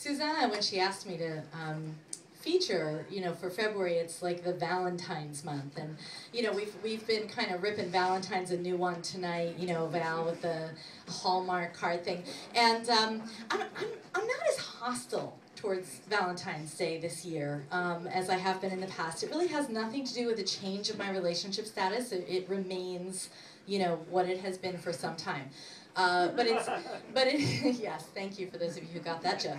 Susanna, when she asked me to feature, for February, it's like the Valentine's month, and we've been kind of ripping Valentine's, a new one tonight, Val with the Hallmark card thing, and I'm not as hostile towards Valentine's Day this year as I have been in the past. It really has nothing to do with the change of my relationship status. It remains, what it has been for some time. Yes, thank you for those of you who got that joke.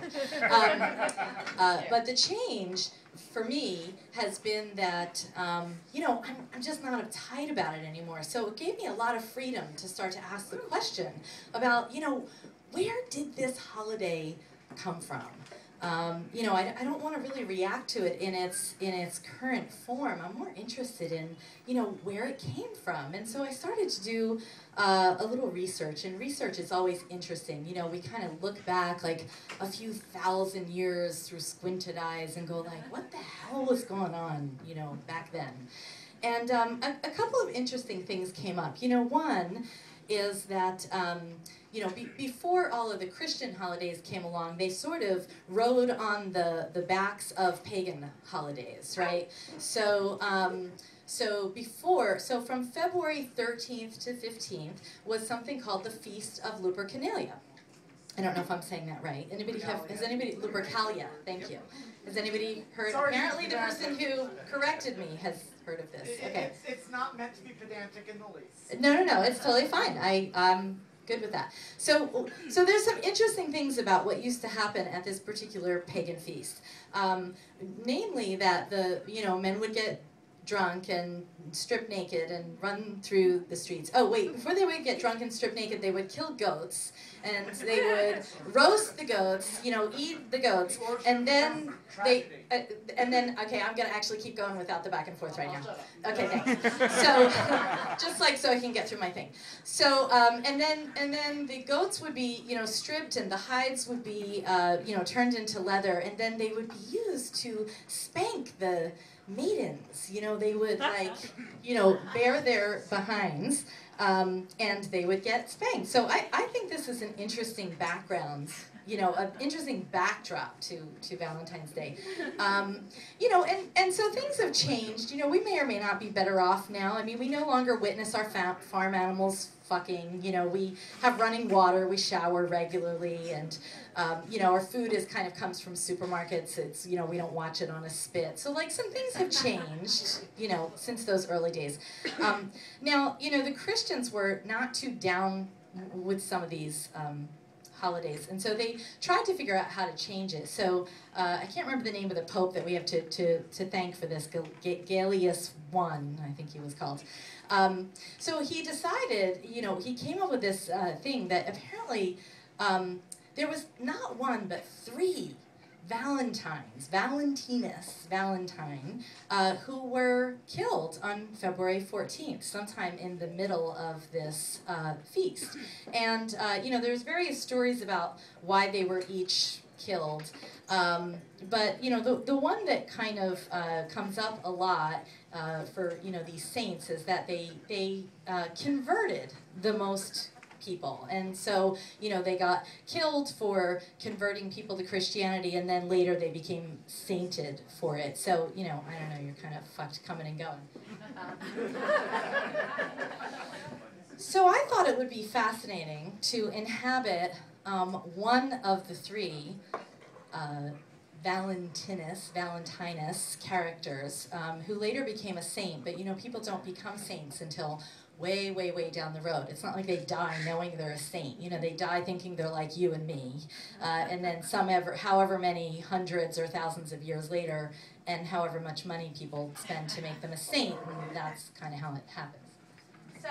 But the change for me has been that, I'm just not uptight about it anymore. So it gave me a lot of freedom to start to ask the question about, where did this holiday come from? I don't want to really react to it in its current form. I'm more interested in, where it came from. And so I started to do a little research, and research is always interesting. We kind of look back like a few thousand years through squinted eyes and go like, what the hell was going on, back then? And a couple of interesting things came up. One is that, before all of the Christian holidays came along, they sort of rode on the backs of pagan holidays, right? So from February 13th to 15th was something called the Feast of Lupercalia. I don't know if I'm saying that right. Has anybody, Lupercalia, thank you. Has anybody heard? Apparently the person who corrected me has heard of this. Okay. It's not meant to be pedantic in the least. No, it's totally fine. I'm good with that. So there's some interesting things about what used to happen at this particular pagan feast. Namely that men would get drunk and strip naked and run through the streets. Oh wait, before they would get drunk and strip naked, they would kill goats, and they would roast the goats, eat the goats, and then okay, I'm gonna actually keep going without the back and forth right now. Okay, thanks. So, just like so I can get through my thing. So, and then the goats would be, stripped, and the hides would be, turned into leather, and then they would be used to spank the maidens. They would bare their behinds, and they would get spanked. So I think this is an interesting background, an interesting backdrop to Valentine's Day. And so things have changed. We may or may not be better off now. I mean, we no longer witness our farm animals fucking. We have running water. We shower regularly, and our food comes from supermarkets. It's we don't watch it on a spit. So some things have changed since those early days. Now the Christians were not too down with some of these holidays, and so they tried to figure out how to change it. So I can't remember the name of the Pope that we have to thank for this, Gallius I, I think he was called. So he decided, he came up with this thing that apparently there was not one but 3 Valentines, Valentine, who were killed on February 14th, sometime in the middle of this feast. And, there's various stories about why they were each killed. But, the one that kind of comes up a lot for, these saints is that they converted the most people. And so, they got killed for converting people to Christianity, and then later they became sainted for it. So, I don't know, you're kind of fucked coming and going. So I thought it would be fascinating to inhabit one of the 3 Valentinus characters who later became a saint, but people don't become saints until way, way, way down the road. It's not like they die knowing they're a saint. They die thinking they're like you and me. And then however many hundreds or thousands of years later, and however much money people spend to make them a saint, and that's kind of how it happens. So,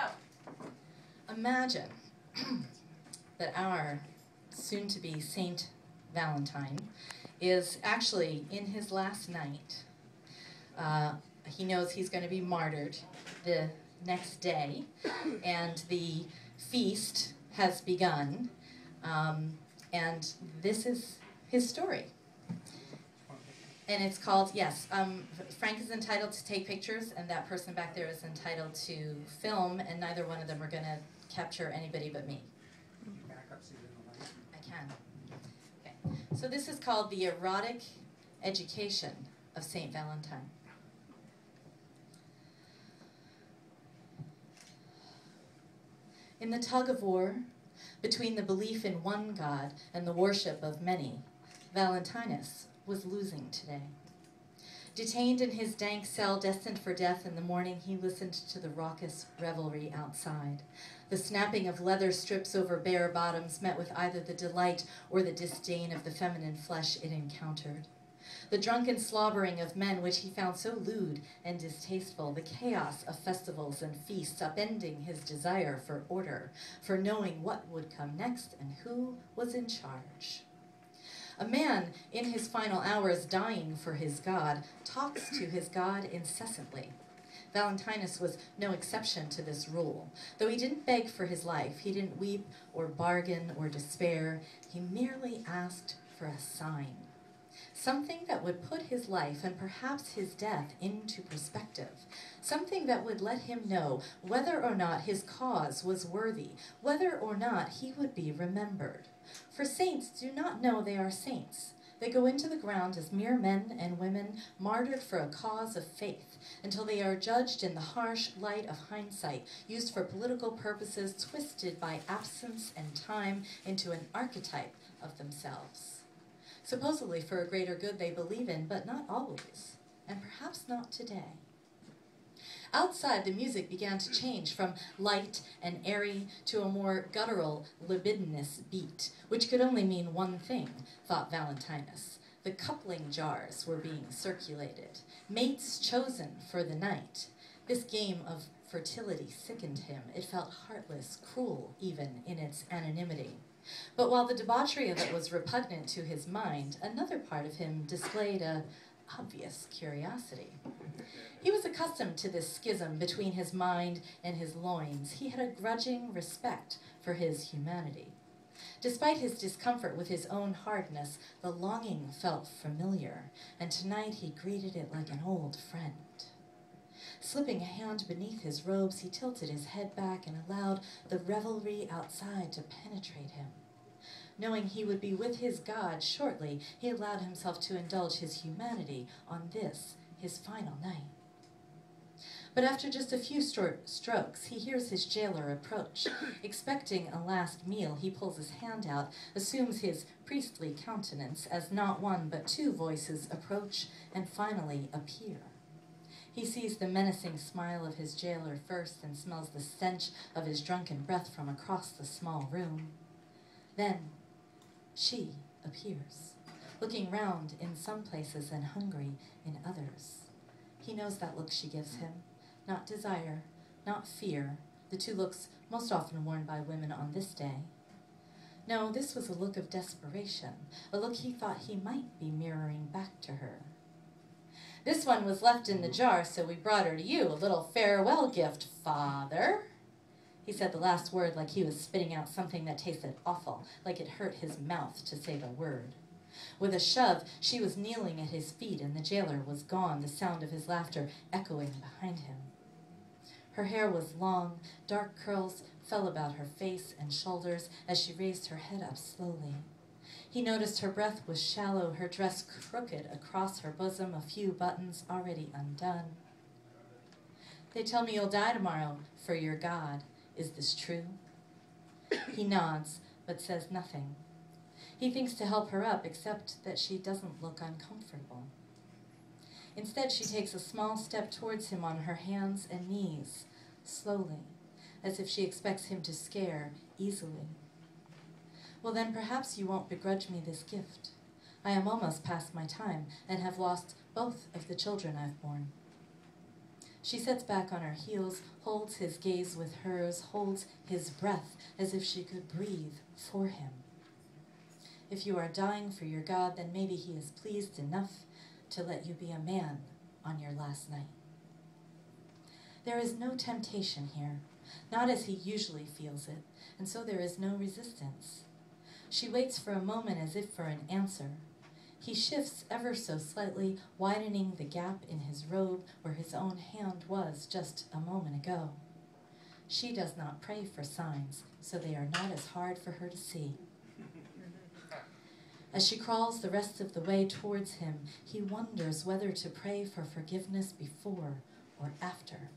imagine that our soon-to-be Saint Valentine is actually in his last night. He knows he's going to be martyred the next day, and the feast has begun, and this is his story. And it's called, yes, Frank is entitled to take pictures, and that person back there is entitled to film, and neither one of them are going to capture anybody but me. I can. Okay. So this is called the Erotic Education of St. Valentine. In the tug of war between the belief in one God and the worship of many, Valentinus was losing today. Detained in his dank cell, destined for death in the morning, he listened to the raucous revelry outside. The snapping of leather strips over bare bottoms met with either the delight or the disdain of the feminine flesh it encountered. The drunken slobbering of men, which he found so lewd and distasteful, the chaos of festivals and feasts, upending his desire for order, for knowing what would come next and who was in charge. A man in his final hours, dying for his God, talks to his God incessantly. Valentinus was no exception to this rule. Though he didn't beg for his life, he didn't weep or bargain or despair, he merely asked for a sign. Something that would put his life and perhaps his death into perspective. Something that would let him know whether or not his cause was worthy, whether or not he would be remembered. For saints do not know they are saints. They go into the ground as mere men and women martyred for a cause of faith, until they are judged in the harsh light of hindsight, used for political purposes, twisted by absence and time into an archetype of themselves. Supposedly for a greater good they believe in, but not always, and perhaps not today. Outside, the music began to change from light and airy to a more guttural, libidinous beat, which could only mean one thing, thought Valentinus. The coupling jars were being circulated, mates chosen for the night. This game of fertility sickened him. It felt heartless, cruel even in its anonymity. But while the debauchery of it was repugnant to his mind, another part of him displayed an obvious curiosity. He was accustomed to this schism between his mind and his loins. He had a grudging respect for his humanity. Despite his discomfort with his own hardness, the longing felt familiar, and tonight he greeted it like an old friend. Slipping a hand beneath his robes, he tilted his head back and allowed the revelry outside to penetrate him. Knowing he would be with his God shortly, he allowed himself to indulge his humanity on this, his final night. But after just a few strokes, he hears his jailer approach. Expecting a last meal, he pulls his hand out, assumes his priestly countenance as not one but two voices approach and finally appear. He sees the menacing smile of his jailer first and smells the stench of his drunken breath from across the small room. Then she appears, looking round in some places and hungry in others. He knows that look she gives him, not desire, not fear, the two looks most often worn by women on this day. No, this was a look of desperation, a look he thought he might be mirroring back to her. This one was left in the jar, so we brought her to you, a little farewell gift, Father. He said the last word like he was spitting out something that tasted awful, like it hurt his mouth to say the word. With a shove, she was kneeling at his feet, and the jailer was gone, the sound of his laughter echoing behind him. Her hair was long, dark curls fell about her face and shoulders as she raised her head up slowly. He noticed her breath was shallow, her dress crooked across her bosom, a few buttons already undone. They tell me you'll die tomorrow for your God. Is this true? He nods, but says nothing. He thinks to help her up, except that she doesn't look uncomfortable. Instead, she takes a small step towards him on her hands and knees, slowly, as if she expects him to scare easily. Well, then perhaps you won't begrudge me this gift. I am almost past my time and have lost both of the children I've borne. She sits back on her heels, holds his gaze with hers, holds his breath as if she could breathe for him. If you are dying for your God, then maybe he is pleased enough to let you be a man on your last night. There is no temptation here, not as he usually feels it, and so there is no resistance. She waits for a moment as if for an answer. He shifts ever so slightly, widening the gap in his robe where his own hand was just a moment ago. She does not pray for signs, so they are not as hard for her to see. As she crawls the rest of the way towards him, he wonders whether to pray for forgiveness before or after.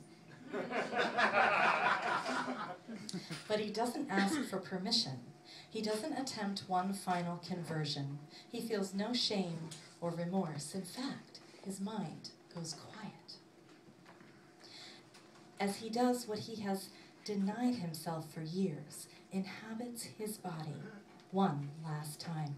But he doesn't ask for permission. He doesn't attempt one final conversion. He feels no shame or remorse. In fact, his mind goes quiet. As he does what he has denied himself for years, inhabits his body one last time.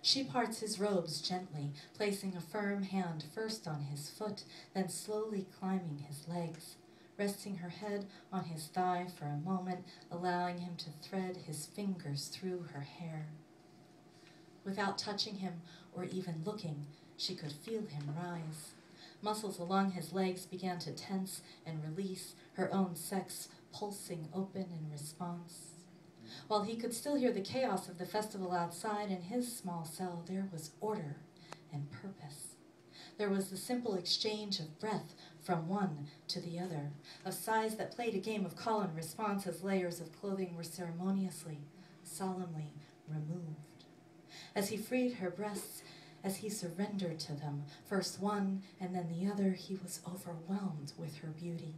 She parts his robes gently, placing a firm hand first on his foot, then slowly climbing his legs, resting her head on his thigh for a moment, allowing him to thread his fingers through her hair. Without touching him or even looking, she could feel him rise. Muscles along his legs began to tense and release, her own sex pulsing open in response. While he could still hear the chaos of the festival outside, in his small cell there was order and purpose. There was the simple exchange of breath from one to the other, of sighs that played a game of call and response as layers of clothing were ceremoniously, solemnly removed. As he freed her breasts, as he surrendered to them, first one and then the other, he was overwhelmed with her beauty.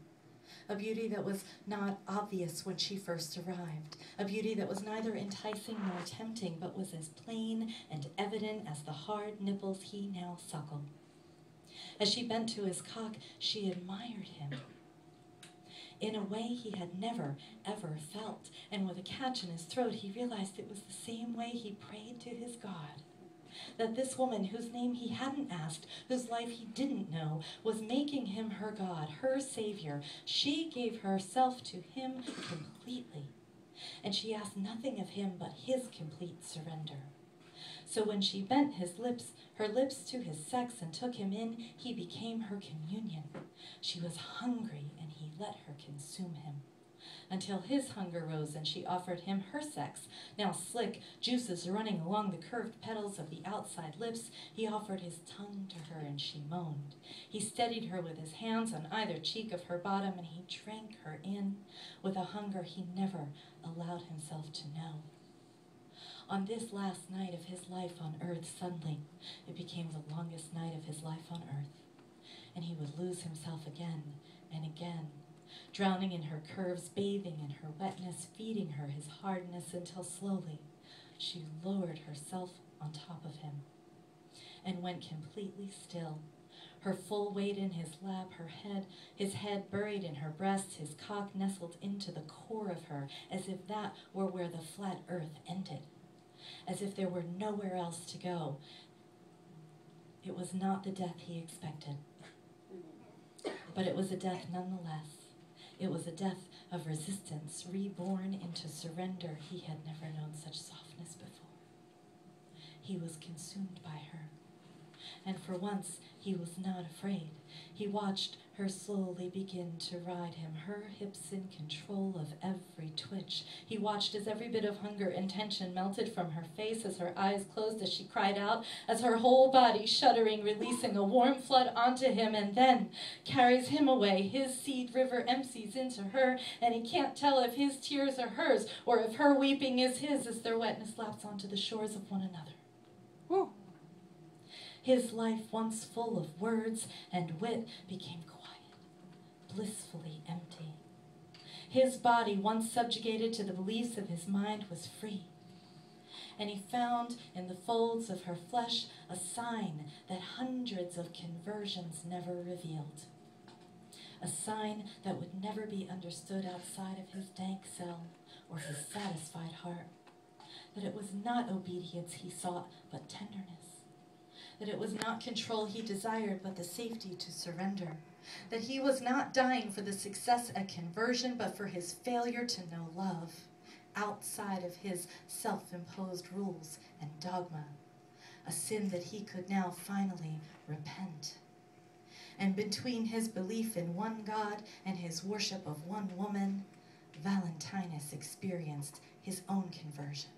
A beauty that was not obvious when she first arrived. A beauty that was neither enticing nor tempting, but was as plain and evident as the hard nipples he now suckled. As she bent to his cock, she admired him in a way he had never, ever felt. And with a catch in his throat, he realized it was the same way he prayed to his God. That this woman, whose name he hadn't asked, whose life he didn't know, was making him her God, her savior. She gave herself to him completely, and she asked nothing of him but his complete surrender. So when she bent her lips to his sex and took him in, he became her communion. She was hungry, and he let her consume him, until his hunger rose and she offered him her sex. Now slick, juices running along the curved petals of the outside lips, he offered his tongue to her and she moaned. He steadied her with his hands on either cheek of her bottom, and he drank her in with a hunger he never allowed himself to know. On this last night of his life on earth, suddenly it became the longest night of his life on earth, and he would lose himself again and again, drowning in her curves, bathing in her wetness, feeding her his hardness, until slowly she lowered herself on top of him and went completely still, her full weight in his lap, his head buried in her breast, his cock nestled into the core of her, as if that were where the flat earth ended, as if there were nowhere else to go. It was not the death he expected, but it was a death nonetheless. It was a death of resistance, reborn into surrender. He had never known such softness before. He was consumed by her, and for once he was not afraid. He watched her slowly begin to ride him, her hips in control of every twitch. He watched as every bit of hunger and tension melted from her face, as her eyes closed, as she cried out, as her whole body shuddering, releasing a warm flood onto him, and then carries him away. His seed river empties into her, and he can't tell if his tears are hers or if her weeping is his, as their wetness laps onto the shores of one another. Woo. His life, once full of words and wit, became quiet, blissfully empty. His body, once subjugated to the beliefs of his mind, was free. And he found in the folds of her flesh a sign that hundreds of conversions never revealed. A sign that would never be understood outside of his dank cell or his satisfied heart. That it was not obedience he sought, but tenderness. That it was not control he desired, but the safety to surrender. That he was not dying for the success at conversion, but for his failure to know love outside of his self-imposed rules and dogma. A sin that he could now finally repent. And between his belief in one God and his worship of one woman, Valentine experienced his own conversion.